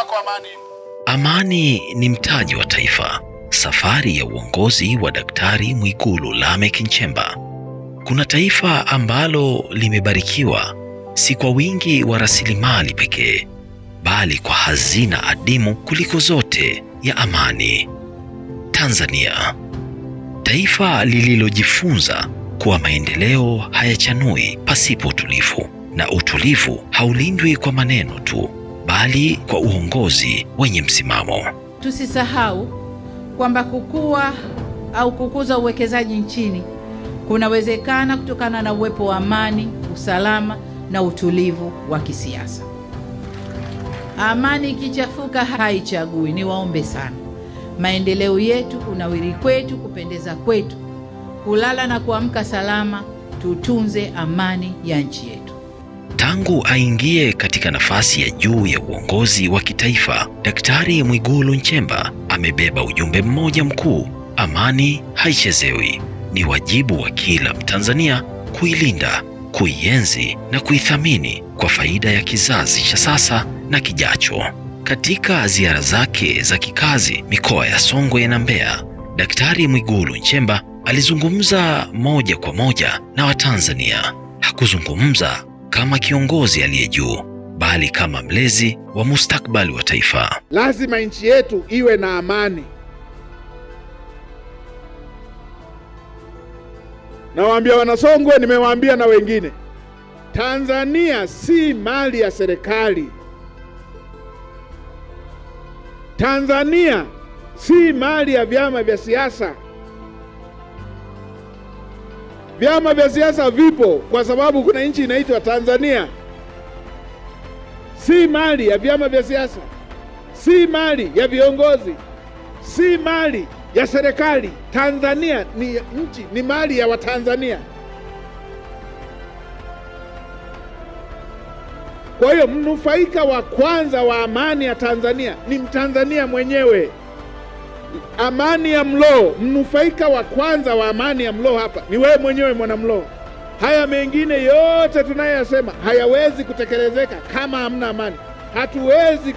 wako Amani. Amani ni mtaji wa taifa. Safari ya uongozi wa Daktari Mwigulu Lameck Nchemba. Kuna taifa ambalo limebarikiwa si kwa wingi wa rasilimali pekee, bali kwa hazina adimu kuliko zote ya amani. Tanzania, taifa lililojifunza kuwa maendeleo hayachanui pasipo utulivu, na utulivu haulindwi kwa maneno tu, bali kwa uongozi wenye msimamo. Tusisahau kwamba kukua au kukuza uwekezaji nchini kunawezekana kutokana na uwepo wa amani, usalama na utulivu wa kisiasa. Amani ikichafuka haichagui. Niwaombe sana, maendeleo yetu, kunawiri kwetu, kupendeza kwetu, kulala na kuamka salama, tutunze amani ya nchi yetu. Tangu aingie katika nafasi ya juu ya uongozi wa kitaifa, Daktari Mwigulu Nchemba amebeba ujumbe mmoja mkuu: amani haichezewi. Ni wajibu wa kila Mtanzania kuilinda, kuienzi na kuithamini kwa faida ya kizazi cha sasa na kijacho. Katika ziara zake za kikazi mikoa ya Songwe na Mbeya, Daktari Mwigulu Nchemba alizungumza moja kwa moja na Watanzania. Hakuzungumza kama kiongozi aliye juu, bali kama mlezi wa mustakabali wa taifa. Lazima nchi yetu iwe na amani. Nawaambia Wanasongwe, nimewaambia na wengine, Tanzania si mali ya serikali. Tanzania si mali ya vyama vya siasa. Vyama vya siasa vipo kwa sababu kuna nchi inaitwa Tanzania. Si mali ya vyama vya siasa, si mali ya viongozi, si mali ya serikali. Tanzania ni nchi, ni mali ya Watanzania. Kwa hiyo mnufaika wa kwanza wa amani ya Tanzania ni Mtanzania mwenyewe. Amani ya Mlowo, mnufaika wa kwanza wa amani ya Mlowo hapa ni wewe mwenyewe mwana Mlowo. Haya mengine yote tunayoyasema hayawezi kutekelezeka kama hamna amani. Hatuwezi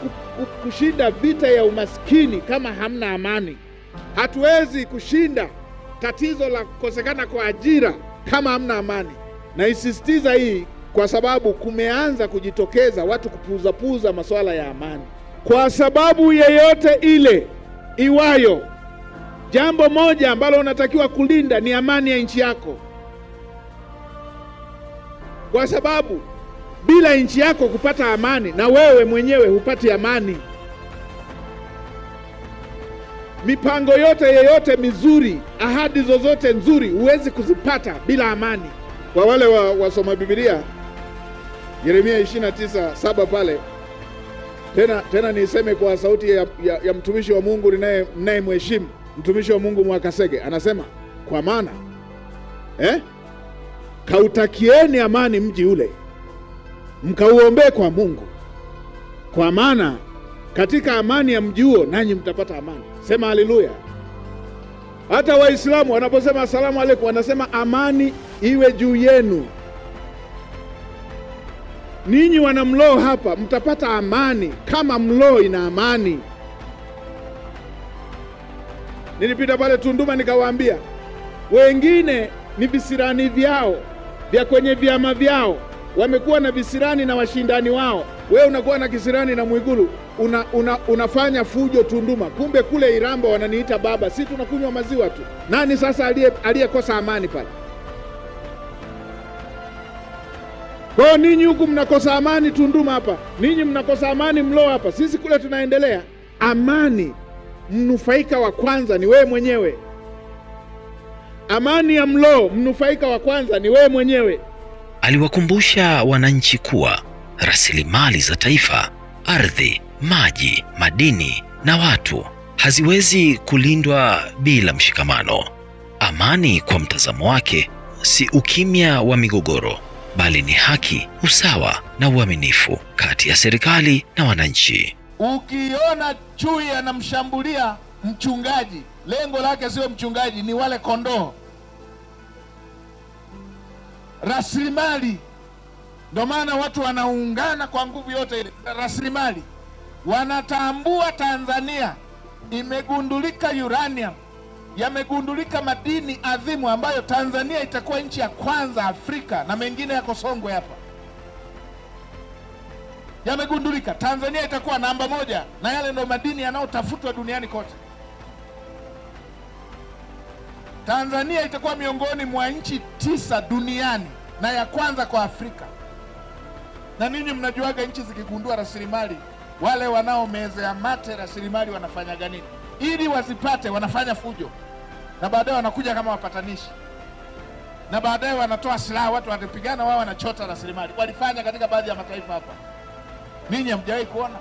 kushinda vita ya umaskini kama hamna amani. Hatuwezi kushinda tatizo la kukosekana kwa ajira kama hamna amani. Naisisitiza hii kwa sababu kumeanza kujitokeza watu kupuuza masuala ya amani. Kwa sababu yeyote ile iwayo, jambo moja ambalo unatakiwa kulinda ni amani ya nchi yako, kwa sababu bila nchi yako kupata amani, na wewe mwenyewe hupati amani. Mipango yote mizuri, ahadi zozote nzuri huwezi kuzipata bila amani. Kwa wale wasoma Biblia, Yeremia 29:7 pale, tena niseme kwa sauti ya mtumishi wa Mungu ninayemheshimu, mtumishi wa Mungu Mwakasege, anasema kwa maana kautakieni amani mji ule, mkauombee kwa Mungu, kwa maana katika amani ya mji huo nanyi mtapata amani. Sema haleluya. Hata Waislamu wanaposema asalamu alaykum wanasema amani iwe juu yenu. Ninyi wana Mlowo hapa mtapata amani kama Mlowo ina amani. Nilipita pale Tunduma nikawaambia, wengine ni visirani vyao vya kwenye vyama vyao, wamekuwa na visirani na washindani wao. Wewe unakuwa na kisirani na Mwigulu, unafanya fujo Tunduma, kumbe kule Iramba wananiita baba, si tunakunywa maziwa tu. Nani sasa aliyekosa amani pale? Kwa ninyi huku mnakosa amani Tunduma hapa, ninyi mnakosa amani Mlowo hapa, sisi kule tunaendelea. Amani, mnufaika wa kwanza ni wewe mwenyewe. Amani ya Mlowo, mnufaika wa kwanza ni wewe mwenyewe. Aliwakumbusha wananchi kuwa rasilimali za taifa, ardhi, maji, madini na watu haziwezi kulindwa bila mshikamano. Amani kwa mtazamo wake si ukimya wa migogoro, bali ni haki, usawa na uaminifu kati ya serikali na wananchi. Ukiona chui anamshambulia mchungaji, lengo lake sio mchungaji, ni wale kondoo. Rasilimali, ndio maana watu wanaungana kwa nguvu yote ile. Rasilimali wanatambua Tanzania imegundulika uranium, yamegundulika madini adhimu ambayo Tanzania itakuwa nchi ya kwanza Afrika, na mengine yako Songwe hapa, yamegundulika. Tanzania itakuwa namba moja, na yale ndio madini yanayotafutwa duniani kote. Tanzania itakuwa miongoni mwa nchi 9 duniani na ya kwanza kwa Afrika. Na ninyi mnajuaga nchi zikigundua rasilimali, wale wanaomezea mate rasilimali wanafanyaga nini? Ili wazipate wanafanya fujo, na baadaye wanakuja kama wapatanishi, na baadaye wanatoa silaha, watu watapigana, wao wanachota rasilimali. Walifanya katika baadhi ya mataifa hapa. Ninyi hamjawahi kuona?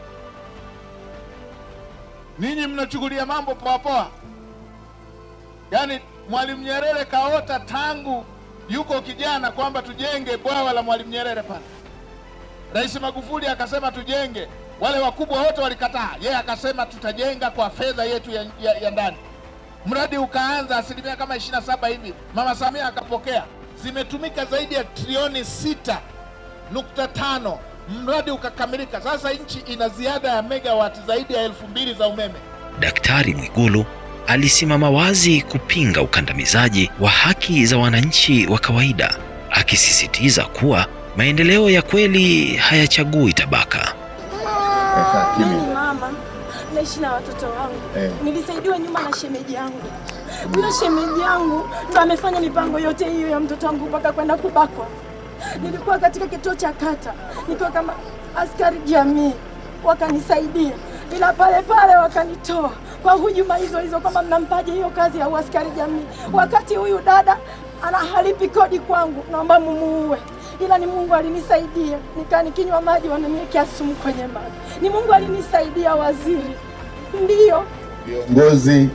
Ninyi mnachukulia mambo poa poa. Yaani Mwalimu Nyerere kaota tangu yuko kijana kwamba tujenge bwawa la Mwalimu Nyerere pale. Rais Magufuli akasema tujenge, wale wakubwa wote walikataa. Yeye akasema tutajenga kwa fedha yetu ya ndani. Mradi ukaanza asilimia kama 27 hivi. Mama Samia akapokea. Zimetumika zaidi ya trilioni 6.5. Mradi ukakamilika. Sasa nchi ina ziada ya megawati zaidi ya 2000 za umeme. Daktari Mwigulu alisimama wazi kupinga ukandamizaji wa haki za wananchi wa kawaida, akisisitiza kuwa maendeleo ya kweli hayachagui tabaka. Mimi mama, naishi na watoto wangu. Nilisaidiwa nyuma na shemeji yangu. Huyo shemeji yangu ndo amefanya mipango yote hiyo ya mtoto wangu mpaka kwenda kubakwa. Nilikuwa katika kituo cha kata, nikiwa kama askari jamii, wakanisaidia. Ila pale pale wakanitoa kwa hujuma hizo kama mnampaje hiyo kazi ya askari jamii, wakati huyu dada anahalipi kodi kwangu, naomba mumuue. Ila ni Mungu alinisaidia, nikinywa maji wananiwekea sumu kwenye maji. Ni Mungu alinisaidia waziri. Ndiyo viongozi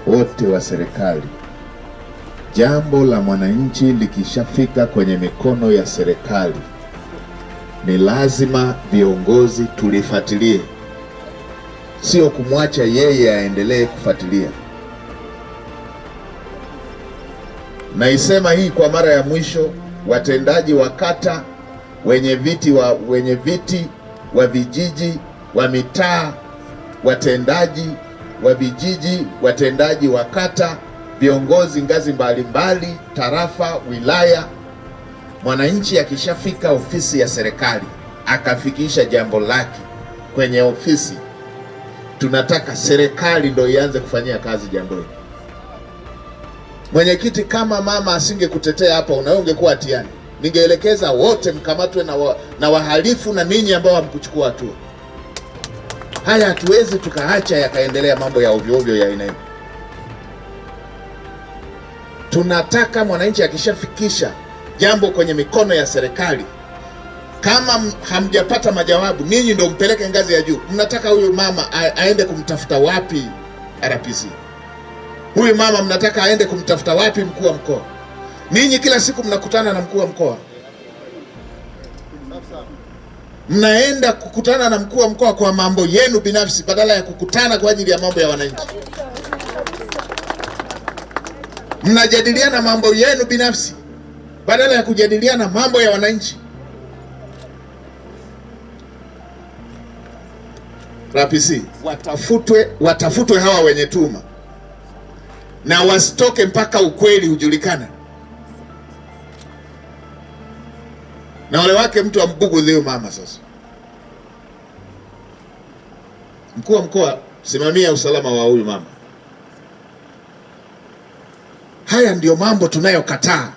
wote wa serikali, jambo la mwananchi likishafika kwenye mikono ya serikali, ni lazima viongozi tulifuatilie, sio kumwacha yeye aendelee kufuatilia. Naisema hii kwa mara ya mwisho, watendaji wa kata, wenye viti wa vijiji, wa mitaa, watendaji wa vijiji, watendaji wa kata, viongozi ngazi mbalimbali, tarafa, wilaya. Mwananchi akishafika ofisi ya serikali akafikisha jambo lake kwenye ofisi, tunataka serikali ndio ianze kufanyia kazi jambo hili. Mwenyekiti, kama mama asingekutetea hapa, ungekuwa hatiani. Ningeelekeza wote mkamatwe na wahalifu na ninyi ambao hamkuchukua hatua. Haya hatuwezi tukaacha yakaendelea mambo ya ovyo ovyo ya aina hiyo. Tunataka mwananchi akishafikisha jambo kwenye mikono ya serikali, kama hamjapata majawabu, ninyi ndio mpeleke ngazi ya juu. Mnataka huyu mama aende kumtafuta wapi RPC? Huyu mama mnataka aende kumtafuta wapi mkuu wa mkoa? Ninyi kila siku mnakutana na mkuu wa mkoa, mnaenda kukutana na mkuu wa mkoa kwa mambo yenu binafsi badala ya kukutana kwa ajili ya mambo ya wananchi. Mnajadiliana mambo yenu binafsi badala ya kujadiliana mambo ya wananchi. RPC watafutwe hawa wenye tuma, na wasitoke mpaka ukweli ujulikane. Na wale wake mtu ambugudhi huyu mama. Sasa mkuu wa mkoa, simamia usalama wa huyu mama. Haya ndiyo mambo tunayokataa.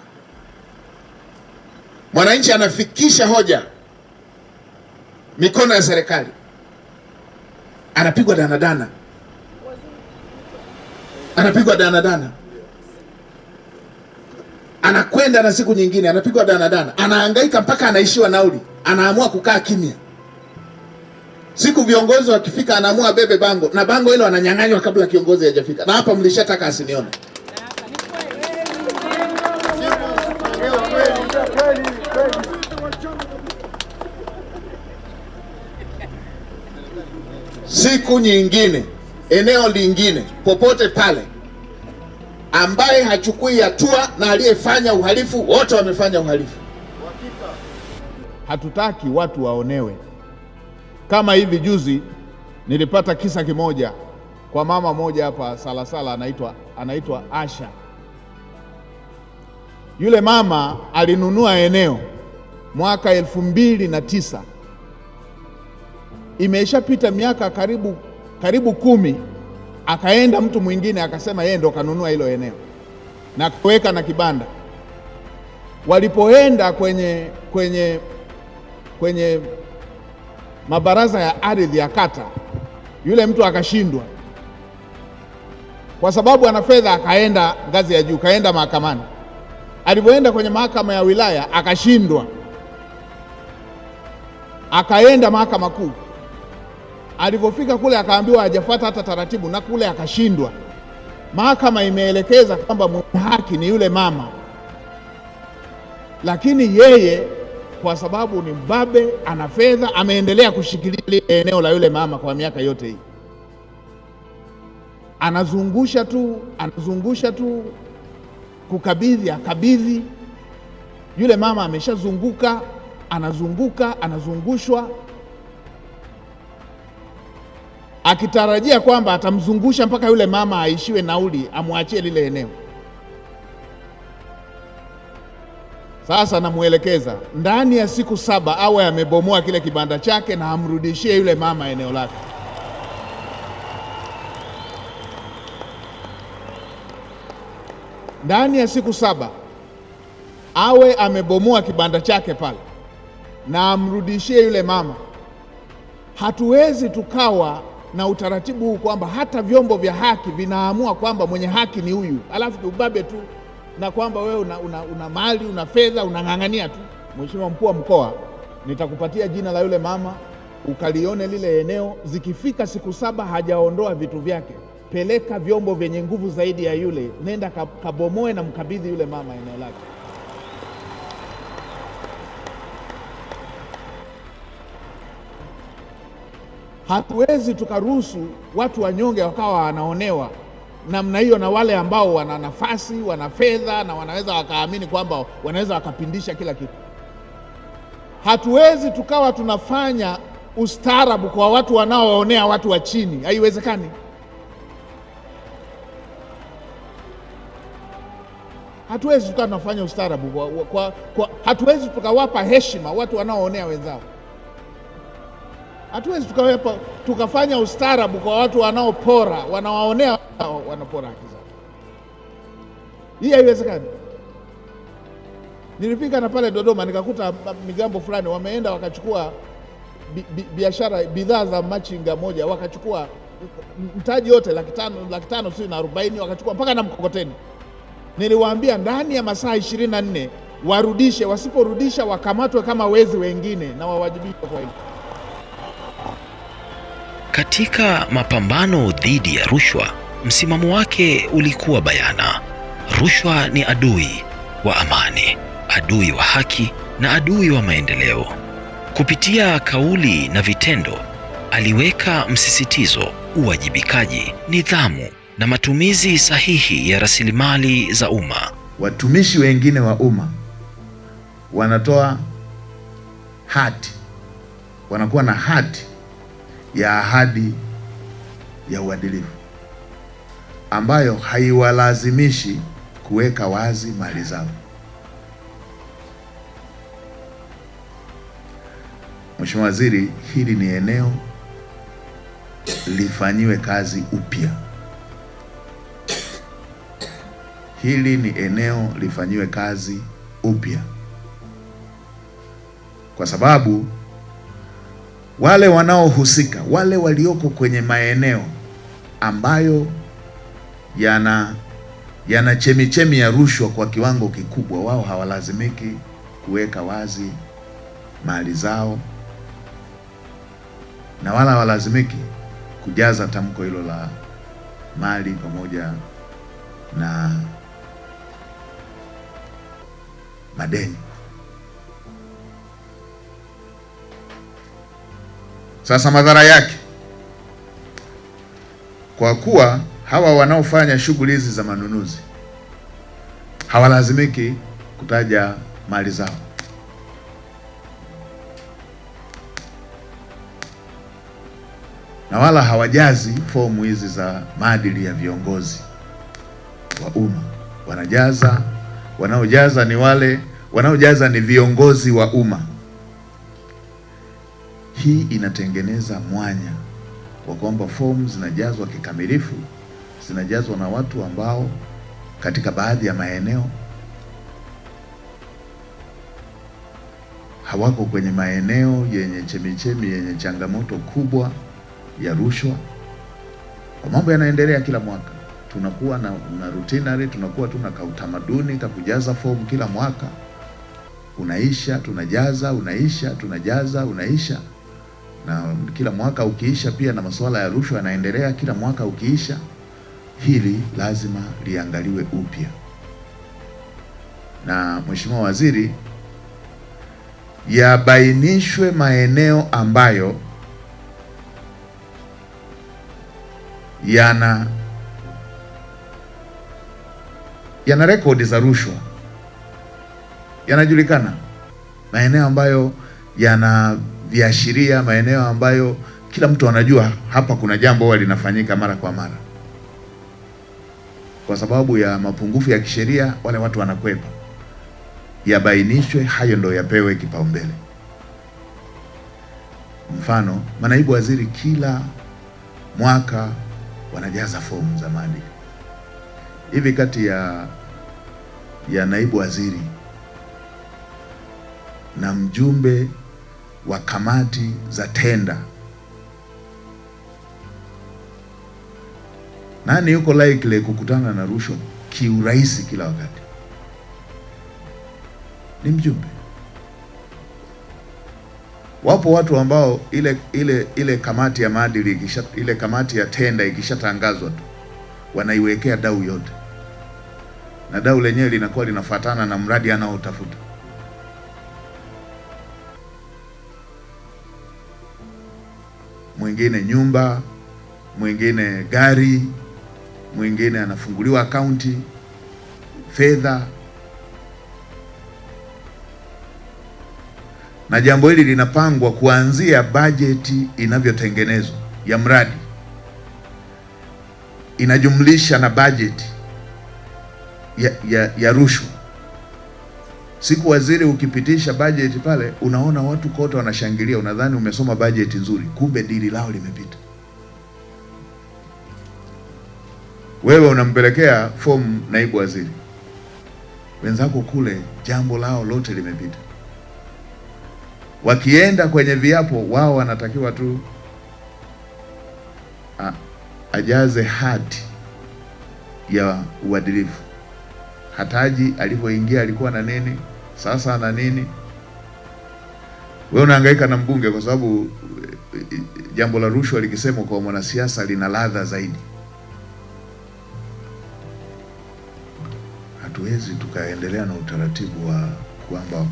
Mwananchi anafikisha hoja mikono ya serikali, anapigwa danadana, anakwenda na siku nyingine anapigwa danadana, anahangaika mpaka anaishiwa nauli, anaamua kukaa kimya. Siku viongozi wakifika, anaamua bebe bango, na bango hilo ananyang'anywa kabla kiongozi hajafika. Na hapa mlishataka asinione. Siku nyingine, eneo lingine, popote pale, ambaye hachukui hatua na aliyefanya uhalifu, wote wamefanya uhalifu. Hatutaki watu waonewe. Kama hivi juzi Nilipata kisa kimoja kwa mama moja hapa Salasala, anaitwa Asha. Yule mama alinunua eneo mwaka 2009. Imeshapita miaka karibu 10, akaenda mtu mwingine akasema yeye ndo kanunua hilo eneo na kuweka na kibanda. Walipoenda kwenye mabaraza ya ardhi ya kata, yule mtu akashindwa kwa sababu ana fedha, akaenda ngazi ya juu, kaenda mahakamani. Alipoenda kwenye mahakama ya wilaya akashindwa, akaenda mahakama kuu. Alipofika kule akaambiwa hajafuata hata taratibu, na kule akashindwa. Mahakama imeelekeza kwamba mwenye haki ni yule mama, lakini yeye kwa sababu ni mbabe, ana fedha, ameendelea kushikilia eneo la yule mama kwa miaka yote hii. Anazungusha tu kukabidhi, akabidhi. Yule mama ameshazunguka, anazungushwa, akitarajia kwamba atamzungusha mpaka yule mama aishiwe nauli, amwachie lile eneo. Sasa namuelekeza ndani ya siku 7 awe amebomoa kile kibanda chake na amrudishie yule mama eneo lake. Ndani ya siku 7 awe amebomoa kibanda chake pale na amrudishie yule mama. Hatuwezi tukawa na utaratibu huu kwamba hata vyombo vya haki vinaamua kwamba mwenye haki ni huyu, alafu kiubabe tu, na kwamba wewe una mali, una fedha, unang'ang'ania tu. Mheshimiwa Mkuu wa Mkoa, nitakupatia jina la yule mama ukalione lile eneo. Zikifika siku 7 hajaondoa vitu vyake, peleka vyombo vyenye nguvu zaidi ya yule, nenda kabomoe na mkabidhi yule mama eneo lake. Hatuwezi tukaruhusu watu wanyonge wakawa wanaonewa namna hiyo na wale ambao wana nafasi, wana fedha na wanaweza wakaamini kwamba wanaweza wakapindisha kila kitu. Hatuwezi tukawa tunafanya ustaarabu kwa watu wanaoonea watu wa chini, haiwezekani. Hatuwezi tukawa tunafanya ustaarabu hatuwezi tukawapa heshima watu wanaoonea wenzao. Hatuwezi tukafanya ustaarabu kwa watu wanaopora, wanawaonea, wanapora haki zao. Hii haiwezekani. Nilifika na pale Dodoma nikakuta migambo fulani wameenda wakachukua biashara, bidhaa za machinga moja, wakachukua mtaji yote $500 sio na 40, wakachukua mpaka na mkokoteni. Niliwaambia ndani ya masaa 24 warudishe, wasiporudisha wakamatwe kama wezi wengine na wawajibishwe kwa hilo. Katika mapambano dhidi ya rushwa, msimamo wake ulikuwa bayana. Rushwa ni adui wa amani, adui wa haki na adui wa maendeleo. Kupitia kauli na vitendo, aliweka msisitizo, uwajibikaji, nidhamu na matumizi sahihi ya rasilimali za umma. Watumishi wengine wa umma wanatoa hati, wanakuwa na hati ya ahadi ya uadilifu ambayo haiwalazimishi kuweka wazi mali zao. Mheshimiwa Waziri, hili ni eneo lifanyiwe kazi upya. Hili ni eneo lifanyiwe kazi upya, kwa sababu wale wanaohusika, wale walioko kwenye maeneo ambayo yana chemichemi ya rushwa kwa kiwango kikubwa, wao hawalazimiki kuweka wazi mali zao na wala hawalazimiki kujaza tamko hilo la mali pamoja na madeni. Sasa madhara yake, kwa kuwa hawa wanaofanya shughuli hizi za manunuzi hawalazimiki kutaja mali zao, na wala hawajazi fomu hizi za maadili ya viongozi wa umma. Wanaojaza ni viongozi wa umma. Hii inatengeneza mwanya wa kwamba fomu zinajazwa kikamilifu, zinajazwa na watu ambao katika baadhi ya maeneo hawako kwenye maeneo yenye chemichemi yenye changamoto kubwa ya rushwa. Mambo yanaendelea kila mwaka, tunakuwa na routinary, tunakuwa tuna kautamaduni ka kujaza fomu kila mwaka, unaisha tunajaza, unaisha tunajaza, unaisha, na kila mwaka ukiisha pia na masuala ya rushwa yanaendelea kila mwaka ukiisha. Hili lazima liangaliwe upya, na Mheshimiwa Waziri, yabainishwe maeneo ambayo yana rekodi za rushwa, yanajulikana, maeneo ambayo yana viashiria, maeneo ambayo kila mtu anajua hapa kuna jambo huwa linafanyika mara kwa mara. Kwa sababu ya mapungufu ya kisheria wale watu wanakwepa. Yabainishwe, hayo ndio yapewe kipaumbele. Mfano, manaibu waziri kila mwaka wanajaza fomu za maadili. Hivi kati ya naibu waziri na mjumbe wa kamati za tenda, nani yuko likely kukutana na rushwa kiurahisi kila wakati? Ni mjumbe. Wapo watu ambao ile kamati ya maadili ile kamati ya tenda ikishatangazwa tu wanaiwekea dau yote, na dau lenyewe linakuwa linafuatana na mradi anaotafuta. Mwingine nyumba, mwingine gari, mwingine anafunguliwa akaunti, fedha. Na jambo hili linapangwa kuanzia bajeti inavyotengenezwa ya mradi, inajumlisha na bajeti ya rushwa. Siku waziri ukipitisha bajeti pale, unaona watu kote wanashangilia, unadhani umesoma bajeti nzuri, kumbe dili lao limepita. Wewe unampelekea fomu naibu waziri, wenzako kule jambo lao lote limepita. Wakienda kwenye viapo, wao wanatakiwa tu ajaze hati ya uadilifu. Hataji alivyoingia alikuwa na nini, sasa ana nini. Wewe unahangaika na mbunge kwa sababu jambo la rushwa likisemwa kwa mwanasiasa lina ladha zaidi. Hatuwezi tukaendelea na utaratibu wa kwamba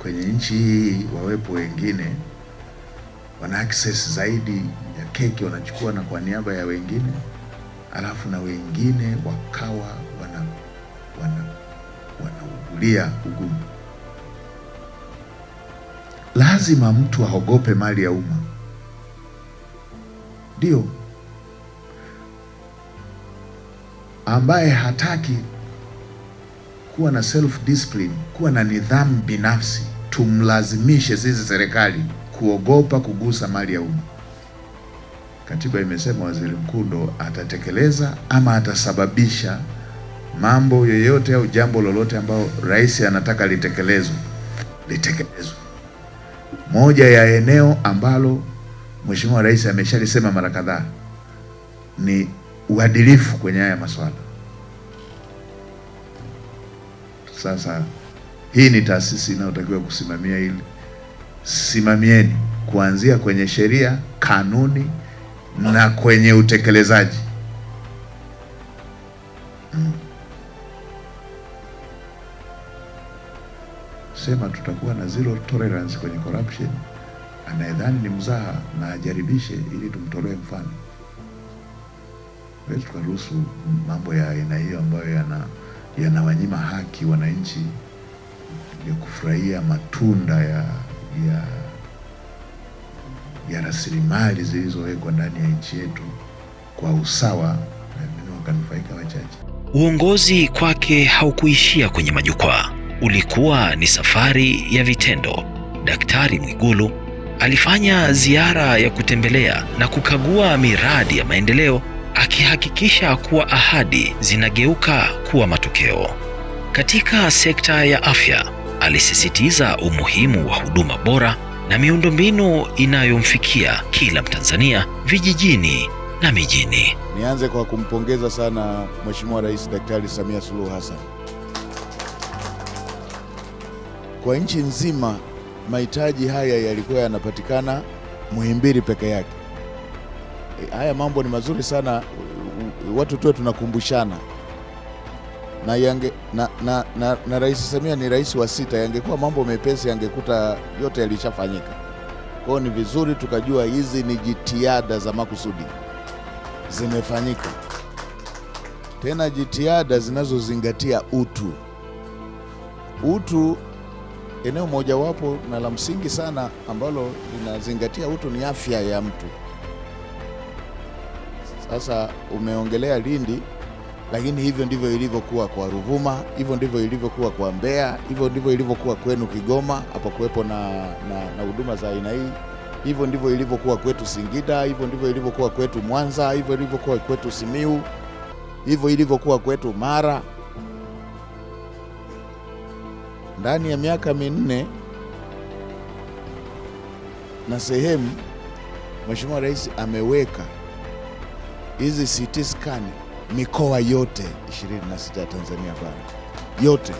kwenye nchi hii wawepo wengine wana access zaidi ya keki wanachukua na kwa niaba ya wengine, alafu na wengine wakawa wanaugulia ugumu. Lazima mtu aogope mali ya umma. Ndio ambaye hataki kuwa na self discipline, kuwa na nidhamu binafsi, tumlazimishe sisi serikali kuogopa kugusa mali ya umma. Katiba imesema waziri mkuu ndo atatekeleza ama atasababisha mambo yoyote au jambo lolote ambao rais anataka litekelezwe. Moja ya eneo ambalo Mheshimiwa Rais ameshalisema mara kadhaa ni uadilifu kwenye haya masuala. Sasa hii ni taasisi inayotakiwa kusimamia hili. Simamieni kuanzia kwenye sheria, kanuni na kwenye utekelezaji. Sema tutakuwa na zero tolerance kwenye corruption. Anayedhani ni mzaha na ajaribishe ili tumtolee mfano. Wewe tukaruhusu mambo ya aina hiyo ambayo yanawanyima haki wananchi ya kufurahia matunda ya ya rasilimali zilizowekwa ndani ya nchi yetu kwa usawa na wakanufaika wachache. Uongozi kwake haukuishia kwenye majukwaa, ulikuwa ni safari ya vitendo. Daktari Mwigulu alifanya ziara ya kutembelea na kukagua miradi ya maendeleo, akihakikisha kuwa ahadi zinageuka kuwa matokeo. Katika sekta ya afya, alisisitiza umuhimu wa huduma bora na miundombinu inayomfikia kila Mtanzania vijijini na mijini. Nianze kwa kumpongeza sana Mheshimiwa Rais Daktari Samia Suluhu Hassan. Kwa nchi nzima mahitaji haya yalikuwa yanapatikana Muhimbili peke yake. Haya mambo ni mazuri sana, watu tuwe tunakumbushana. Na Rais Samia ni rais wa 6, yangekuwa mambo mepesi yangekuta yote yalishafanyika. Kwa hiyo ni vizuri tukajua hizi ni jitihada za makusudi zimefanyika, tena jitihada zinazozingatia utu. Eneo mojawapo na la msingi sana ambalo linazingatia utu ni afya ya mtu. Sasa umeongelea Lindi, lakini hivyo ndivyo ilivyokuwa kwa Ruvuma, hivyo ndivyo ilivyokuwa kwa Mbeya, hivyo ndivyo ilivyokuwa kwenu Kigoma, hapa kuwepo na huduma za aina hii. Hivyo ndivyo ilivyokuwa kwetu Singida, hivyo ndivyo ilivyokuwa kwetu Mwanza, hivyo ilivyokuwa kwetu Simiu, hivyo ilivyokuwa kwetu Mara. Ndani ya miaka 4 na sehemu, Mheshimiwa Rais ameweka hizi CT scan mikoa yote 26 ya Tanzania bara yote,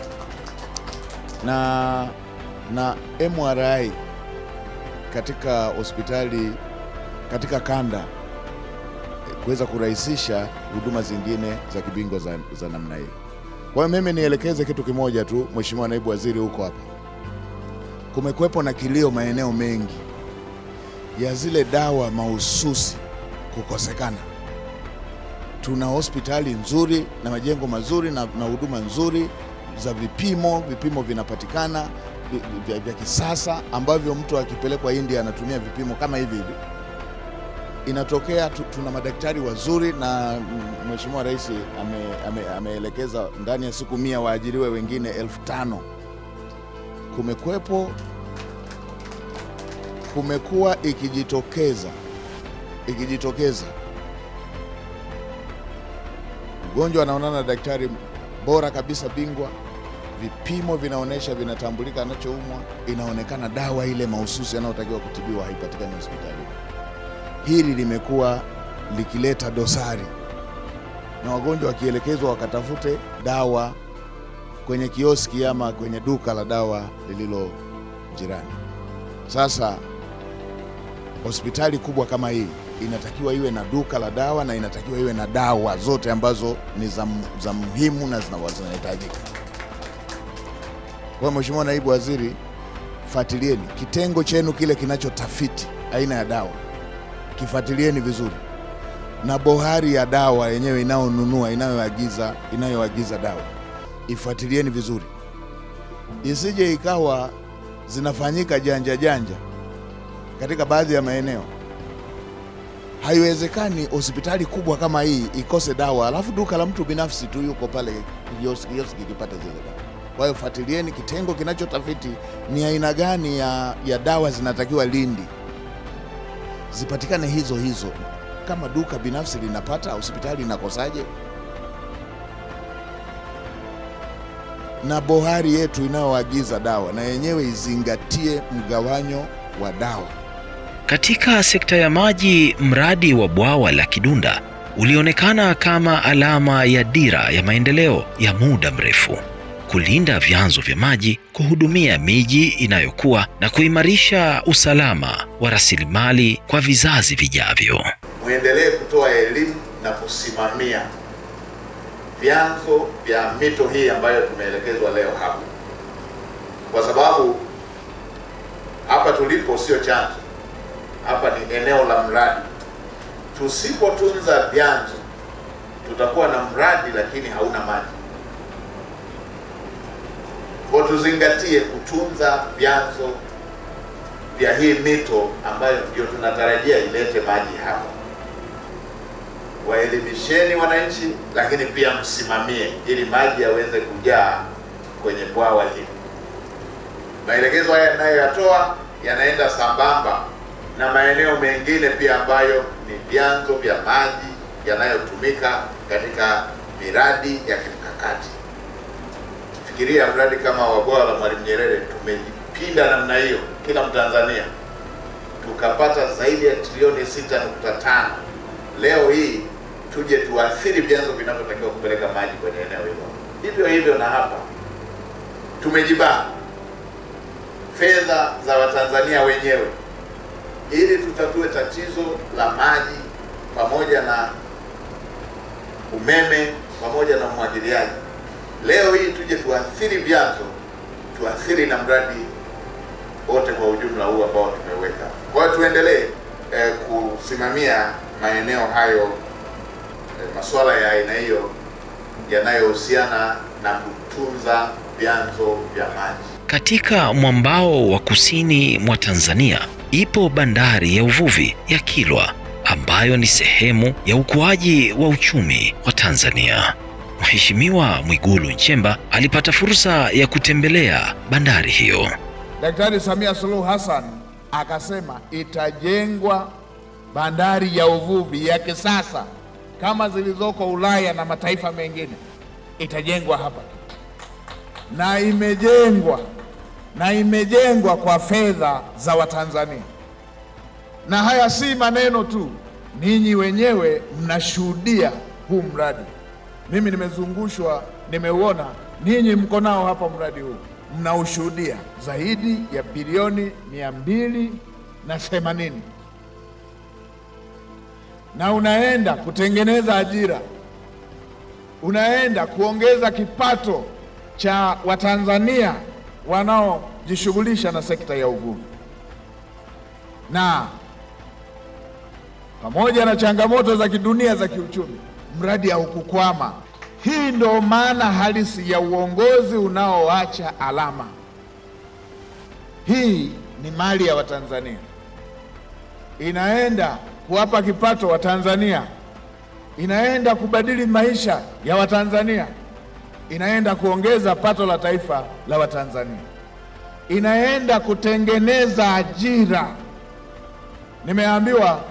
na MRI katika hospitali katika kanda, kuweza kurahisisha huduma zingine za kibingwa za namna hii. Kwa hiyo mimi nielekeze kitu kimoja tu, Mheshimiwa Naibu Waziri, huko hapa kumekuwepo na kilio maeneo mengi ya zile dawa mahususi kukosekana. Tuna hospitali nzuri na majengo mazuri na huduma nzuri za vipimo vinapatikana vya kisasa ambavyo mtu akipelekwa India anatumia vipimo kama hivi. Inatokea tuna madaktari wazuri, na Mheshimiwa Rais ameelekeza ndani ya siku 100 waajiriwe wengine 5,000. Kumekuwa ikijitokeza mgonjwa anaonana na daktari bora kabisa, bingwa, vipimo vinaonesha, vinatambulika anachoumwa, inaonekana dawa ile mahususi anayotakiwa kutibiwa haipatikani hospitali. Hili limekuwa likileta dosari, na wagonjwa wakielekezwa wakatafute dawa kwenye kioski ama kwenye duka la dawa lililo jirani. Sasa hospitali kubwa kama hii inatakiwa iwe na duka la dawa na inatakiwa iwe na dawa zote ambazo ni za muhimu na zinahitajika. Kwa Mheshimiwa Naibu Waziri, fuatilieni kitengo chenu kile kinachotafiti aina ya dawa, kifuatilieni vizuri, na bohari ya dawa yenyewe inayonunua, inayoagiza dawa, ifuatilieni vizuri, isije ikawa zinafanyika janja katika baadhi ya maeneo. Haiwezekani hospitali kubwa kama hii ikose dawa, alafu duka la mtu binafsi tu yuko pale kioski kipata zile dawa. Kwa hiyo fuatilieni kitengo kinachotafiti ni aina gani ya dawa zinatakiwa Lindi, zipatikane hizo. Kama duka binafsi linapata, hospitali inakosaje? Na bohari yetu inayoagiza dawa na yenyewe izingatie mgawanyo wa dawa. Katika sekta ya maji, mradi wa bwawa la Kidunda ulionekana kama alama ya dira ya maendeleo ya muda mrefu: kulinda vyanzo vya maji, kuhudumia miji inayokuwa na kuimarisha usalama wa rasilimali kwa vizazi vijavyo. Muendelee kutoa elimu na kusimamia vyanzo vya mito hii ambayo tumeelekezwa leo hapa, kwa sababu hapa tulipo sio chanzo, hapa ni eneo la mradi. Tusipotunza vyanzo, tutakuwa na mradi lakini hauna maji. Kwa tuzingatie kutunza vyanzo vya hii mito ambayo ndio tunatarajia ilete maji hapa. Waelimisheni wananchi, lakini pia msimamie ili maji yaweze kujaa kwenye bwawa hili. Maelekezo haya yanayoyatoa yanaenda sambamba na maeneo mengine pia ambayo ni vyanzo vya maji yanayotumika katika miradi ya kimkakati. Fikiria mradi kama wa bwawa la Mwalimu Nyerere, tumejipinda namna hiyo, kila Mtanzania tukapata zaidi ya trilioni 6.5. Leo hii tuje tuathiri vyanzo vinavyotakiwa kupeleka maji kwenye eneo hilo. Hivyo hivyo na hapa tumejibana fedha za Watanzania wenyewe ili tutatue tatizo la maji pamoja na umeme pamoja na umwagiliaji. Leo hii tuje tuathiri vyanzo, tuathiri na mradi wote kwa ujumla huu ambao tumeweka. Kwa hiyo tuendelee kusimamia maeneo hayo, masuala ya aina hiyo yanayohusiana na kutunza vyanzo vya maji. Katika mwambao wa kusini mwa Tanzania ipo bandari ya uvuvi ya Kilwa ambayo ni sehemu ya ukuaji wa uchumi wa Tanzania. Mheshimiwa Mwigulu Nchemba alipata fursa ya kutembelea bandari hiyo. Daktari Samia Suluhu Hassan akasema itajengwa bandari ya uvuvi ya kisasa kama zilizoko Ulaya na mataifa mengine, itajengwa hapa, na imejengwa kwa fedha za Watanzania. Na haya si maneno tu, ninyi wenyewe mnashuhudia huu mradi. Mimi nimezungushwa, nimeuona, ninyi mko nao hapa mradi huu, mnaushuhudia. Zaidi ya bilioni 280, na unaenda kutengeneza ajira, unaenda kuongeza kipato cha Watanzania wanaojishughulisha na sekta ya uvuvi. Na pamoja na changamoto za kidunia za kiuchumi, mradi haukukwama. Hii ndio maana halisi ya uongozi unaoacha alama. Hii ni mali ya Watanzania, inaenda kuwapa kipato Watanzania, inaenda kubadili maisha ya Watanzania, inaenda kuongeza pato la taifa la Watanzania, inaenda kutengeneza ajira. Nimeambiwa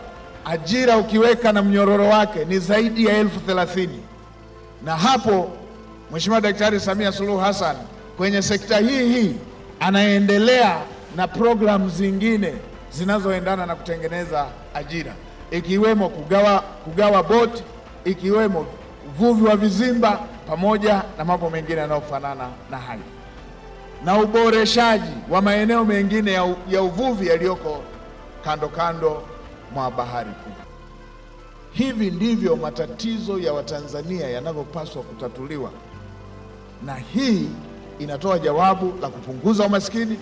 ajira ukiweka na mnyororo wake ni zaidi ya 30,000. Na hapo Mheshimiwa Daktari Samia Suluhu Hassan kwenye sekta hii anaendelea na programu zingine zinazoendana na kutengeneza ajira, ikiwemo kugawa boti, ikiwemo uvuvi wa vizimba pamoja na mambo mengine yanayofanana na hayo, na uboreshaji wa maeneo mengine ya uvuvi yaliyoko kando kando mwa bahari kuu. Hivi ndivyo matatizo ya Watanzania yanavyopaswa kutatuliwa, na hii inatoa jawabu la kupunguza umaskini,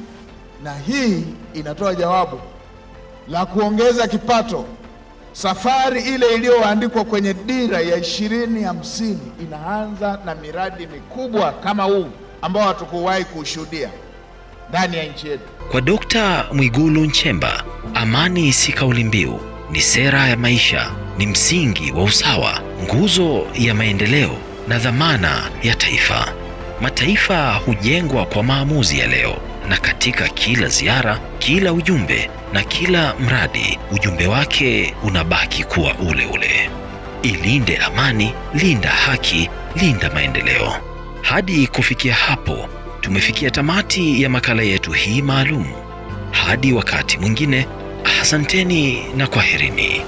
na hii inatoa jawabu la kuongeza kipato. Safari ile iliyoandikwa kwenye dira ya 2050 inaanza na miradi mikubwa kama huu ambao hatukuwahi kushuhudia ndani ya nchi yetu. Kwa Dr. Mwigulu Nchemba, amani si kauli mbiu, ni sera ya maisha, ni msingi wa usawa, nguzo ya maendeleo na dhamana ya taifa. Mataifa hujengwa kwa maamuzi ya leo, na katika kila ziara, kila ujumbe na kila mradi, ujumbe wake unabaki kuwa ule ule: ilinde amani, linda haki, linda maendeleo. Hadi kufikia hapo, tumefikia tamati ya makala yetu hii maalum. Hadi wakati mwingine, asanteni na kwaherini.